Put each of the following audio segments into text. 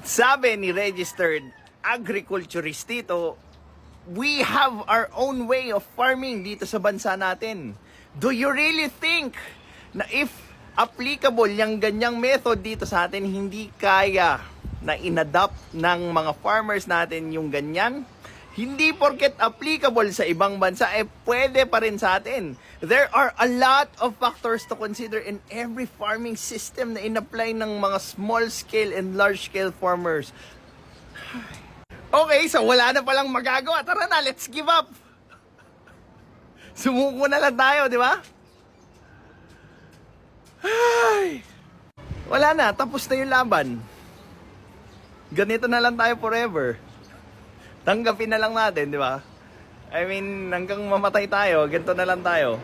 Sabi ni registered agriculturist dito, we have our own way of farming dito sa bansa natin. Do you really think na if applicable yung ganyang method dito sa atin, hindi kaya na inadapt ng mga farmers natin yung ganyan? Hindi porket applicable sa ibang bansa, pwede pa rin sa atin. There are a lot of factors to consider in every farming system na in-apply ng mga small-scale and large-scale farmers. Okay, so wala na palang magagawa. Tara na, let's give up. Sumuko na lang tayo, di ba? Ay, wala na, tapos na yung laban. Ganito na lang tayo forever. Tanggapin na lang natin, di ba? I mean, hanggang mamatay tayo, ganito na lang tayo.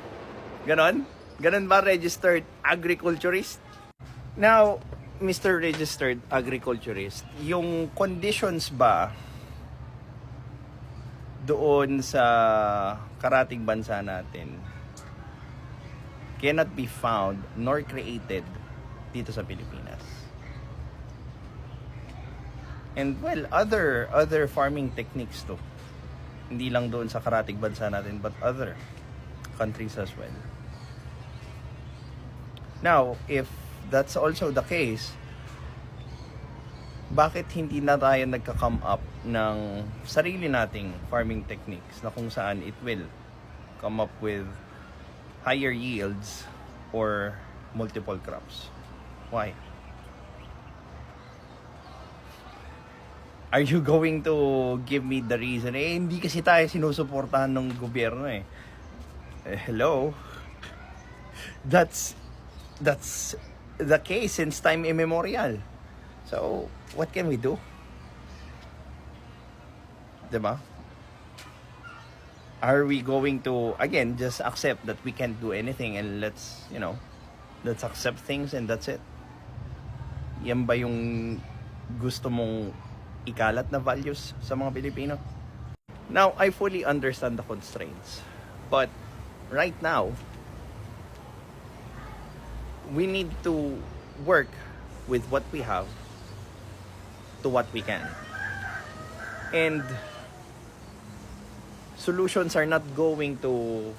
Ganon? Ganon ba registered agriculturist? Now, Mr. Registered Agriculturist, yung conditions ba doon sa karatig bansa natin cannot be found nor created dito sa Pilipinas? And well, other farming techniques too. Hindi lang doon sa karatig bansa natin, but other countries as well. Now, if that's also the case, bakit hindi na tayo nagka-come up ng sarili nating farming techniques na kung saan it will come up with higher yields or multiple crops? Why? Are you going to give me the reason? Hindi kasi tayo sinusuportahan ng gobyerno hello? That's the case since time immemorial. So, what can we do? Diba? Are we going to, again, just accept that we can't do anything and let's accept things and that's it? Yan ba yung gusto mong ikalat na values sa mga Pilipino? Now, I fully understand the constraints. But, right now, we need to work with what we have to what we can. And solutions are not going to,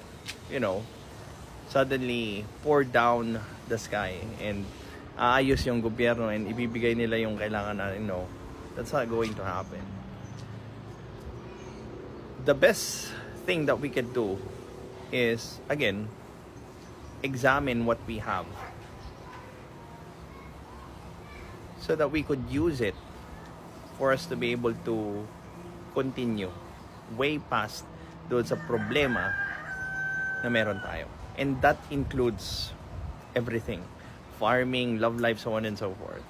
suddenly pour down the sky and aayos yung gobyerno and ibibigay nila yung kailangan natin. No, that's not going to happen. The best thing that we can do is, again, examine what we have so that we could use it for us to be able to continue way past doon sa problema na meron tayo. And that includes everything. Farming, love life, so on and so forth.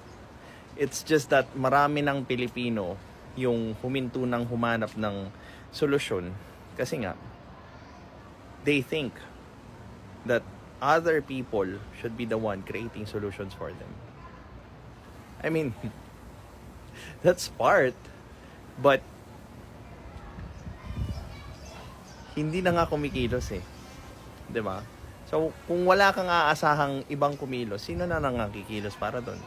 It's just that marami ng Pilipino yung huminto ng humanap ng solusyon kasi nga they think that other people should be the one creating solutions for them. I mean, that's part, but hindi na nga kumikilos diba? So, kung wala kang aasahang ibang kumilos, sino na nang kikilos para doon?